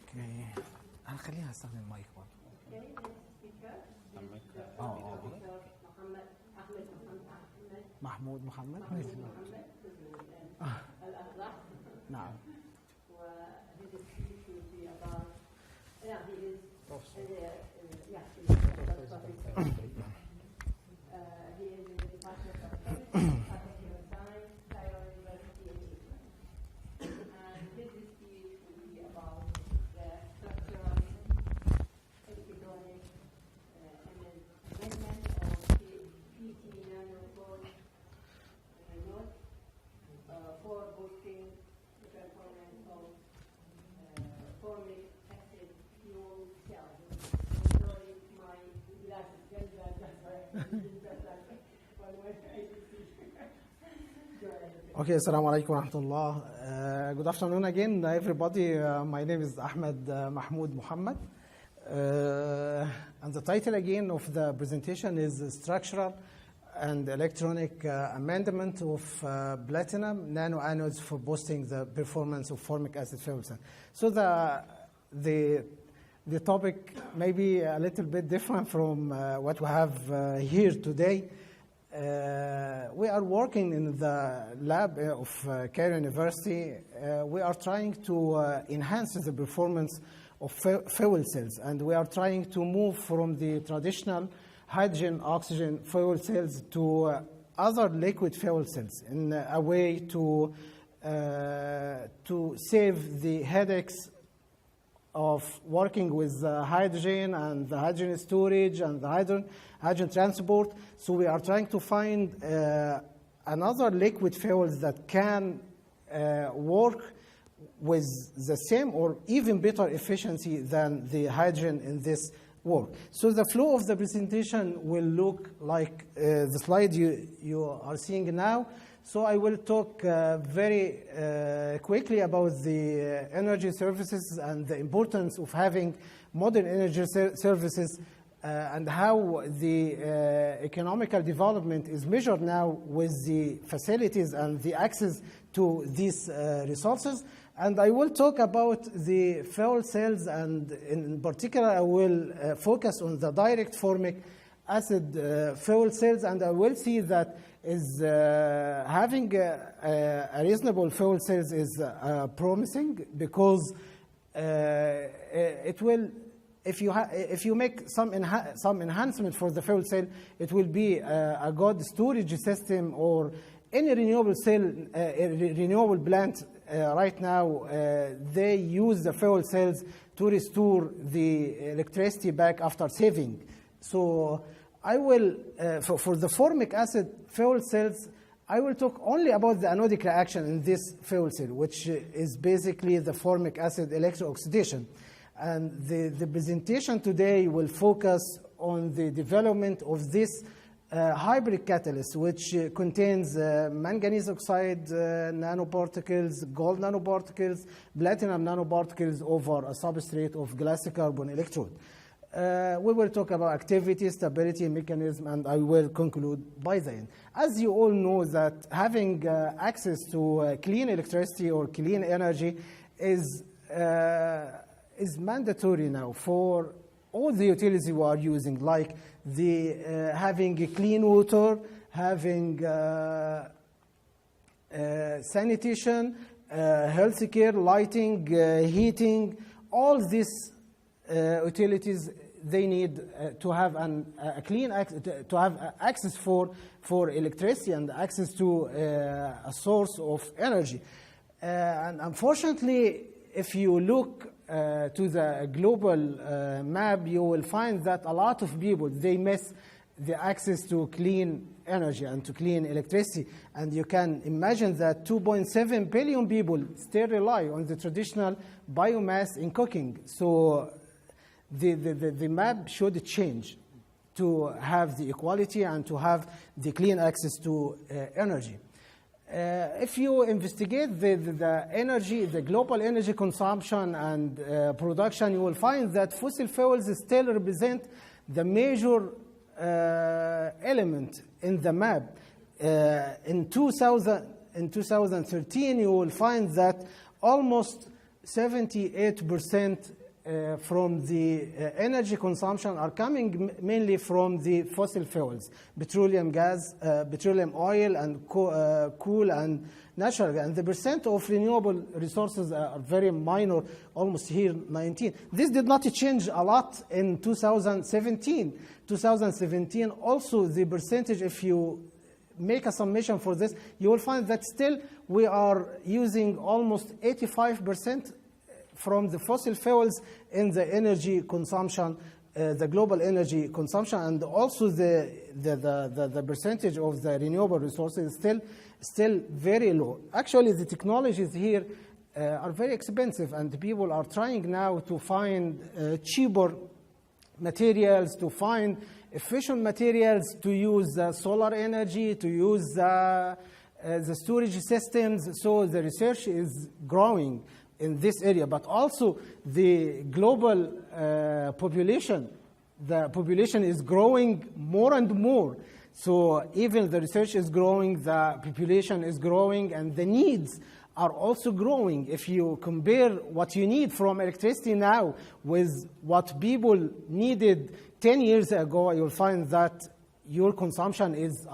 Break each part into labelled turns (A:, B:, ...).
A: اوكي هنخليها استخدم المايك برضه. محمود محمد نعم.
B: For boosting the performance of formic acid fuel cells. Sorry, my glasses get that. That's why I didn't get that. But when I
A: Okay, assalamu alaikum wa rahmatullah. Good afternoon again, everybody. My name is Ahmed Mahmoud Muhammad. And the title again of the presentation is Structural and Electronic Amendment of Platinum Nanoanodes for Boosting the Performance of Formic Acid Fuel Cell. So the topic may be a little bit different from what we have here today. We are working in the lab of Cairo University. We are trying to enhance the performance of fuel cells, and we are trying to move from the traditional hydrogen oxygen fuel cells to other liquid fuel cells in a way to save the headaches of working with hydrogen and the hydrogen storage and the hydrogen transport. So we are trying to find another liquid fuels that can work with the same or even better efficiency than the hydrogen in this work. So the flow of the presentation will look like the slide you are seeing now. So I will talk very quickly about the energy services and the importance of having modern energy services and how the economical development is measured now with the facilities and the access to these resources. And I will talk about the fuel cells, and in particular I will focus on the direct formic acid fuel cells, and I will see that is having a reasonable fuel cells is promising, because it will, if you make some enhancement for the fuel cell, it will be a good storage system. Or any renewable plant right now, they use the fuel cells to restore the electricity back after saving. So I will, for the formic acid fuel cells, I will talk only about the anodic reaction in this fuel cell, which is basically the formic acid electro-oxidation. And the presentation today will focus on the development of this hybrid catalyst, which contains manganese oxide nanoparticles, gold nanoparticles, platinum nanoparticles over a substrate of glass carbon electrode. We will talk about activity, stability, mechanism, and I will conclude by the end. As you all know, that having access to clean electricity or clean energy is mandatory now for all the utilities we are using, like the having clean water, having sanitation, healthcare, lighting, heating. All these utilities, they need to have a clean to have access for electricity and access to a source of energy. And unfortunately, if you look to the global map, you will find that a lot of people, they miss the access to clean energy and to clean electricity. And you can imagine that 2.7 billion people still rely on the traditional biomass in cooking. So the map should change to have the equality and to have the clean access to energy. If you investigate the energy, the global energy consumption and production, you will find that fossil fuels still represent the major element in the map. In 2013, you will find that almost 78% from the energy consumption are coming mainly from the fossil fuels, petroleum gas, petroleum oil, and coal and natural gas. And the percent of renewable resources are very minor, almost here 19. This did not change a lot in 2017. 2017 also the percentage, if you make a summation for this, you will find that still we are using almost 85% from the fossil fuels in the energy consumption, the global energy consumption, and also the percentage of the renewable resources is still very low. Actually, the technologies here are very expensive, and people are trying now to find cheaper materials, to find efficient materials, to use solar energy, to use the storage systems. So the research is growing in this area, but also the global population, the population is growing more and more. So even the research is growing, the population is growing, and the needs are also growing. If you compare what you need from electricity now with what people needed 10 years ago, you'll find that your consumption is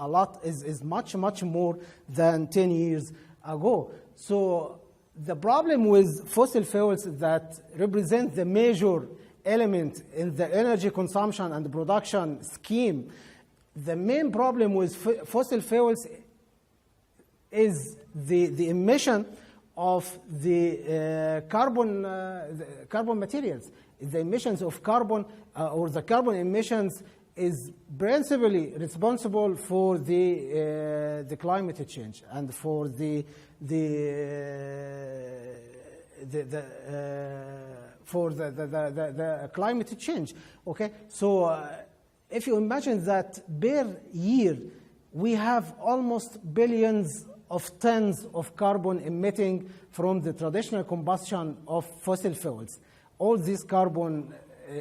A: much more than 10 years ago. So the problem with fossil fuels that represent the major element in the energy consumption and production scheme, the main problem with fossil fuels is the emission of the carbon materials. The emissions of carbon or the carbon emissions is principally responsible for the climate change and for the climate change. Okay, so if you imagine that per year we have almost billions of tons of carbon emitting from the traditional combustion of fossil fuels. All these carbon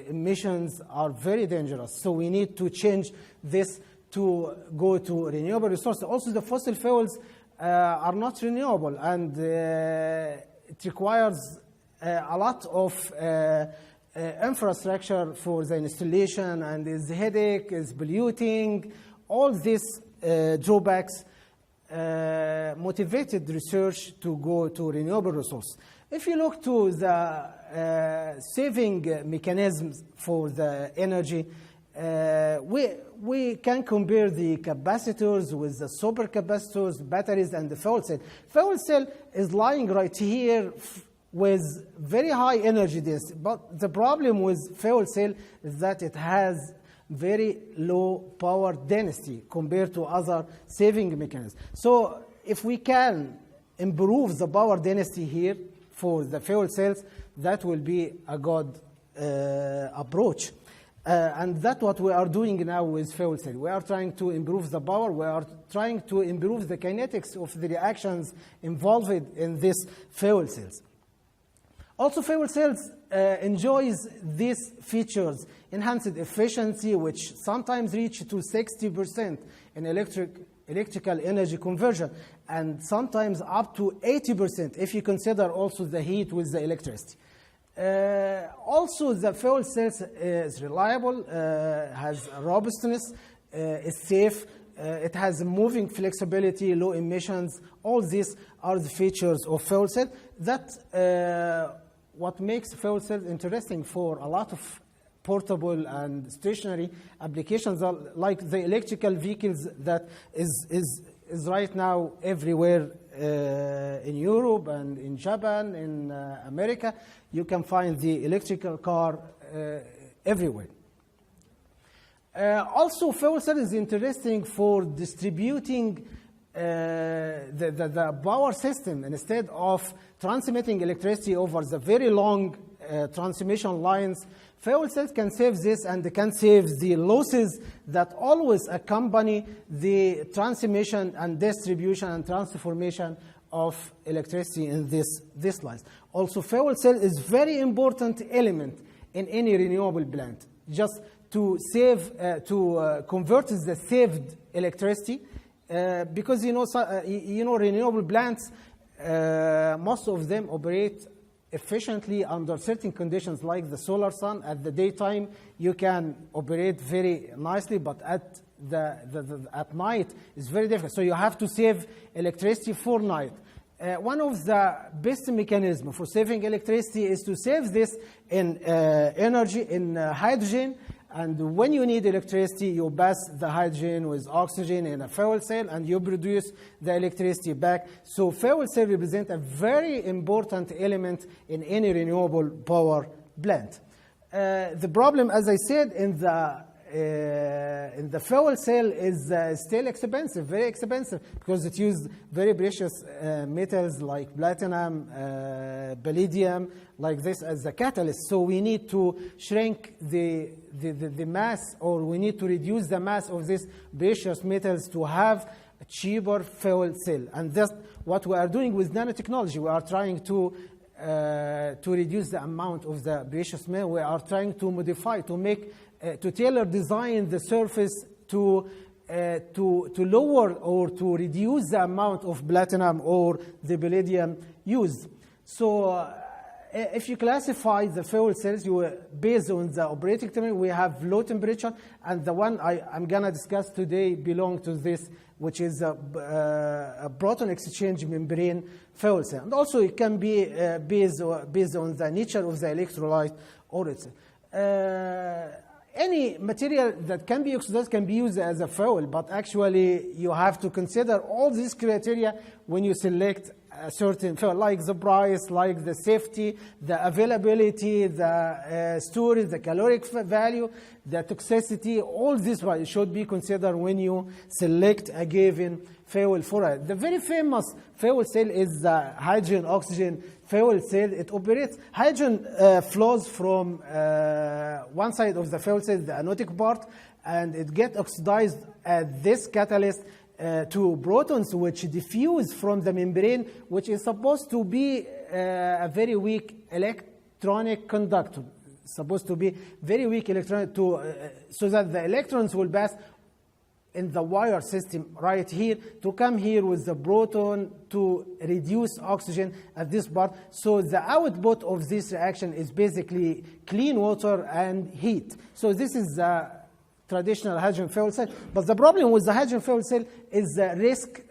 A: emissions are very dangerous, so we need to change this to go to renewable resources. Also, the fossil fuels are not renewable, and it requires a lot of infrastructure for the installation, and is headache, is polluting. All these drawbacks motivated research to go to renewable resources. If you look to the saving mechanisms for the energy, we can compare the capacitors with the supercapacitors, batteries, and the fuel cell. Fuel cell is lying right here with very high energy density, but the problem with fuel cell is that it has very low power density compared to other saving mechanisms. So if we can improve the power density here for the fuel cells, that will be a good approach. And that's what we are doing now with fuel cell. We are trying to improve the power. We are trying to improve the kinetics of the reactions involved in these fuel cells. Also, fuel cells enjoys these features: enhanced efficiency, which sometimes reach to 60% in electrical energy conversion, and sometimes up to 80% if you consider also the heat with the electricity. Also, the fuel cells is reliable, has robustness, is safe, it has moving flexibility, low emissions. All these are the features of fuel cell. That what makes fuel cells interesting for a lot of portable and stationary applications, like the electrical vehicles that is right now everywhere in Europe and in Japan, in America. You can find the electrical car everywhere. Also, fuel cell is interesting for distributing the power system. Instead of transmitting electricity over the very long transmission lines, fuel cells can save this, and can save the losses that always accompany the transmission and distribution and transformation of electricity in this lines. Also, fuel cell is very important element in any renewable plant, just to save, to convert the saved electricity, because renewable plants, most of them operate efficiently under certain conditions like the solar sun. At the daytime, you can operate very nicely, but at night, it's very difficult. So you have to save electricity for night. One of the best mechanisms for saving electricity is to save this in energy, in hydrogen. And when you need electricity, you pass the hydrogen with oxygen in a fuel cell, and you produce the electricity back. So fuel cell represent a very important element in any renewable power plant. The problem, as I said, in the fuel cell is still expensive, very expensive, because it uses very precious metals like platinum, palladium, like this as a catalyst. So we need to shrink the mass, or we need to reduce the mass of these precious metals to have a cheaper fuel cell. And that's what we are doing with nanotechnology. We are trying to reduce the amount of the precious metal. We are trying to modify, to make, to tailor-design the surface to lower or to reduce the amount of platinum or the palladium used. So if you classify the fuel cells, based on the operating temperature, we have low temperature, and the one I'm going to discuss today belongs to this, which is a proton exchange membrane fuel cell. And also it can be based on the nature of the electrolyte or itself. Any material that can be oxidized can be used as a fuel, but actually you have to consider all these criteria when you select a certain fuel, like the price, like the safety, the availability, the storage, the caloric value, the toxicity. All this should be considered when you select a given fuel for it. The very famous fuel cell is the hydrogen-oxygen fuel cell. It operates, hydrogen flows from one side of the fuel cell, the anodic part, and it gets oxidized at this catalyst to protons, which diffuse from the membrane, which is supposed to be a very weak electronic conductor. Supposed to be very weak electronic so that the electrons will pass in the wire system right here to come here with the proton to reduce oxygen at this part. So the output of this reaction is basically clean water and heat. So this is the traditional hydrogen fuel cell. But the problem with the hydrogen fuel cell is the risk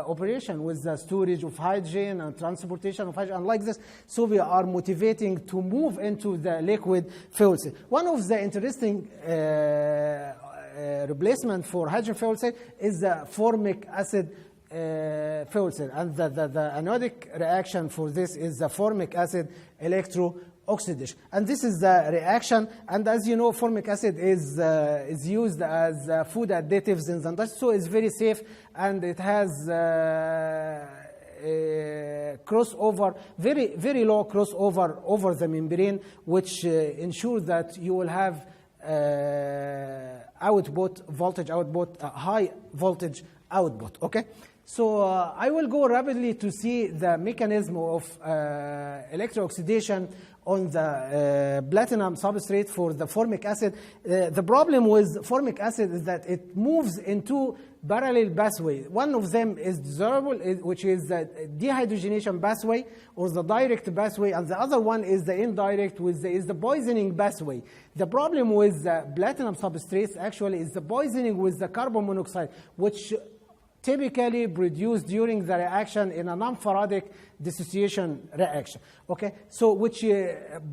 A: operation with the storage of hydrogen and transportation of hydrogen, and like this. So we are motivating to move into the liquid fuel cell. One of the interesting replacement for hydrogen fuel cell is the formic acid fuel cell. And the anodic reaction for this is the formic acid electro-oxidation. And this is the reaction. And as you know, formic acid is used as food additives in the industry, so it's very safe, and it has crossover, very low crossover over the membrane, which ensures that you will have voltage output, high voltage output. Okay, so I will go rapidly to see the mechanism of electro-oxidation on the platinum substrate for the formic acid. The problem with formic acid is that it moves in two parallel pathways. One of them is desirable, which is the dehydrogenation pathway or the direct pathway, and the other one is the indirect, which is the poisoning pathway. The problem with the platinum substrates actually is the poisoning with the carbon monoxide, which typically produced during the reaction in a non-Faradic dissociation reaction. Okay, so which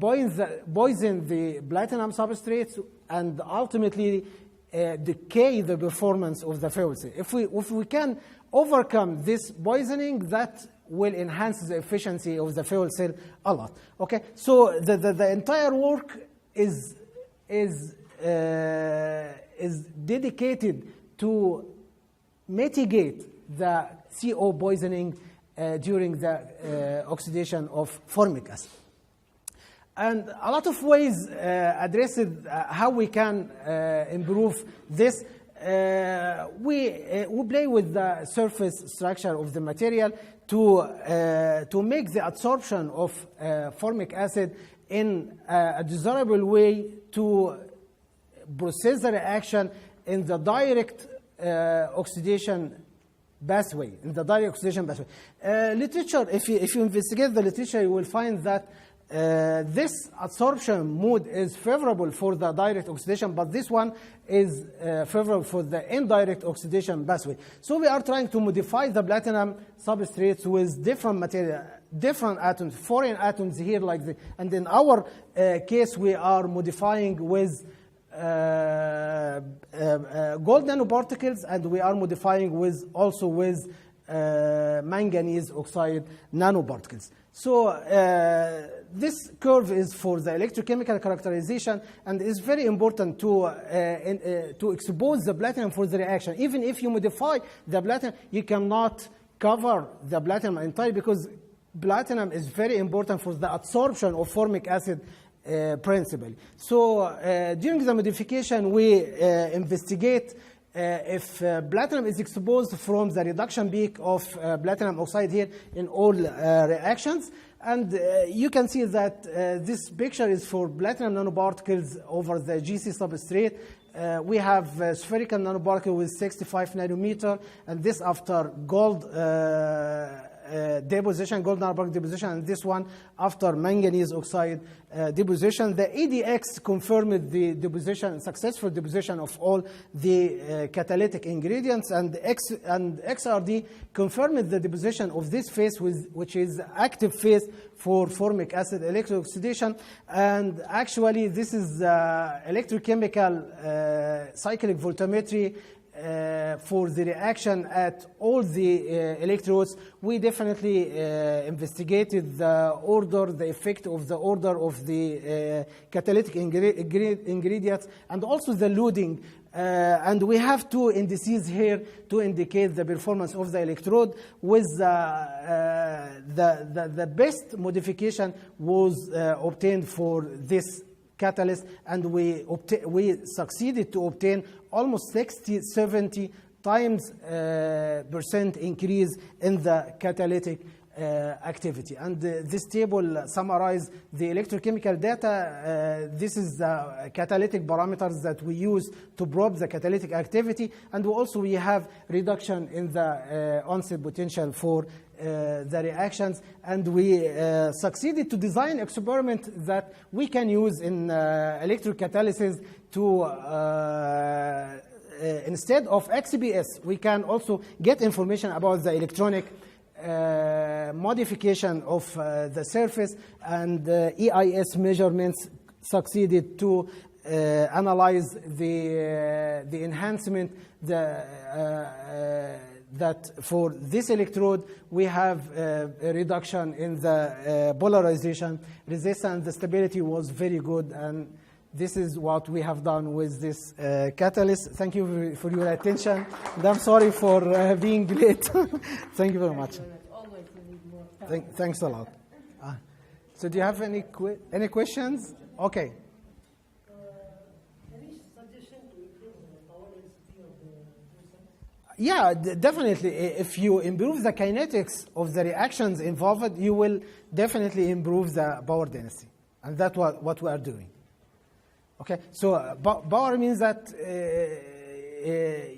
A: poison the platinum substrates and ultimately decay the performance of the fuel cell. If we can overcome this poisoning, that will enhance the efficiency of the fuel cell a lot. Okay, so the entire work is dedicated to mitigate the CO poisoning during the oxidation of formic acid. And a lot of ways addressed how we can improve this. We play with the surface structure of the material to make the absorption of formic acid in a desirable way to process the reaction in the direct oxidation pathway, in the direct oxidation pathway. Literature, if you investigate the literature, you will find that this absorption mode is favorable for the direct oxidation, but this one is favorable for the indirect oxidation pathway. So we are trying to modify the platinum substrates with different material, different atoms, foreign atoms here like this. And in our case, we are modifying with gold nanoparticles, and we are modifying with also with manganese oxide nanoparticles. So this curve is for the electrochemical characterization, and it's very important to expose the platinum for the reaction. Even if you modify the platinum, you cannot cover the platinum entirely, because platinum is very important for the absorption of formic acid principle. So during the modification, we investigate if platinum is exposed from the reduction peak of platinum oxide here in all reactions. And you can see that this picture is for platinum nanoparticles over the GC substrate. We have a spherical nanoparticle with 65 nanometer, and this after gold deposition, gold nanoparticle deposition, and this one after manganese oxide deposition. The ADX confirmed the deposition, successful deposition of all the catalytic ingredients, and XRD confirmed the deposition of this phase, which is active phase for formic acid electro-oxidation. And actually, this is electrochemical cyclic voltammetry for the reaction at all the electrodes. We definitely investigated the order, the effect of the order of the catalytic ingredients, and also the loading. And we have two indices here to indicate the performance of the electrode. With the best modification was obtained for this catalyst, and we succeeded to obtain almost 60-70 times percent increase in the catalytic activity. And this table summarizes the electrochemical data. This is the catalytic parameters that we use to probe the catalytic activity, and we have reduction in the onset potential for the reactions, and we succeeded to design experiment that we can use in electrocatalysis to instead of XPS, we can also get information about the electronic modification of the surface, and EIS measurements succeeded to analyze the enhancement that for this electrode we have a reduction in the polarization resistance. The stability was very good, and this is what we have done with this catalyst. Thank you for your attention. And I'm sorry for being late. Thank you very much.
B: Always you need more time.
A: Thanks a lot. So do you have any questions? Okay.
C: Any suggestion to improve the power density of the reactions?
A: Yeah, definitely. If you improve the kinetics of the reactions involved, you will definitely improve the power density. And that's what we are doing. Okay, so power means that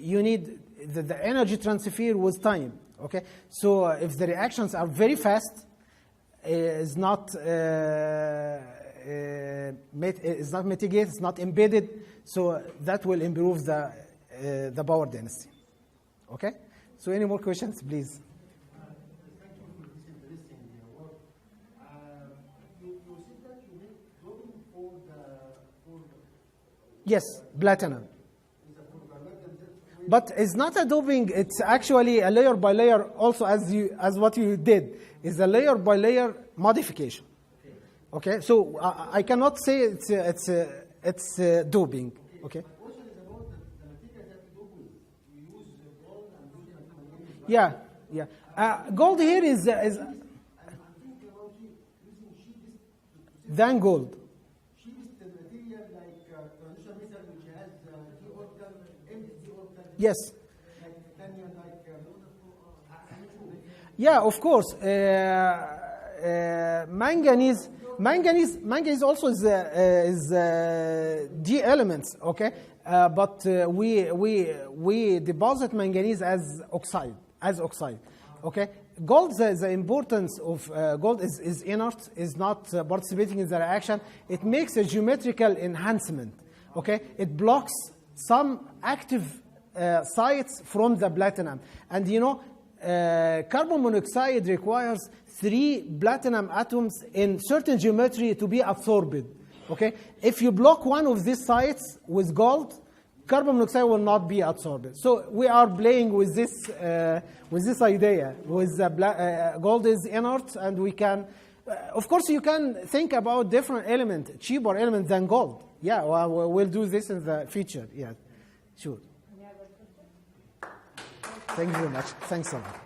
A: you need the energy transfer with time. Okay, so if the reactions are very fast, is not mitigated, it's not embedded, so that will improve the power density. Okay, so any more questions, please?
C: Thank you for this interesting work. You said that you make doping for the
A: Yes, platinum. But it's not a doping, it's actually a layer by layer, also as what you did, is a layer by layer modification. Okay, so I cannot say it's doping. Okay.
C: The question is about the material that you dope with. You use gold and
A: Yeah. Gold here is
C: I'm thinking about using cheapest
A: than gold.
C: cheapest material like traditional metal which has d orbital, empty orbital.
A: Yes.
C: Like titanium,
A: Yeah, of course. Manganese also is D elements, okay? But we deposit manganese as oxide. as oxide. Okay, gold, the importance of gold is inert, is not participating in the reaction. It makes a geometrical enhancement. Okay, it blocks some active sites from the platinum. And you know, carbon monoxide requires 3 platinum atoms in certain geometry to be absorbed. Okay, if you block one of these sites with gold, carbon monoxide will not be absorbed. So we are playing with this idea. With gold is inert, and we can, of course, you can think about different elements, cheaper elements than gold. Yeah, well, we'll do this in the future. Yeah, sure. Thank you very much. Thanks a lot.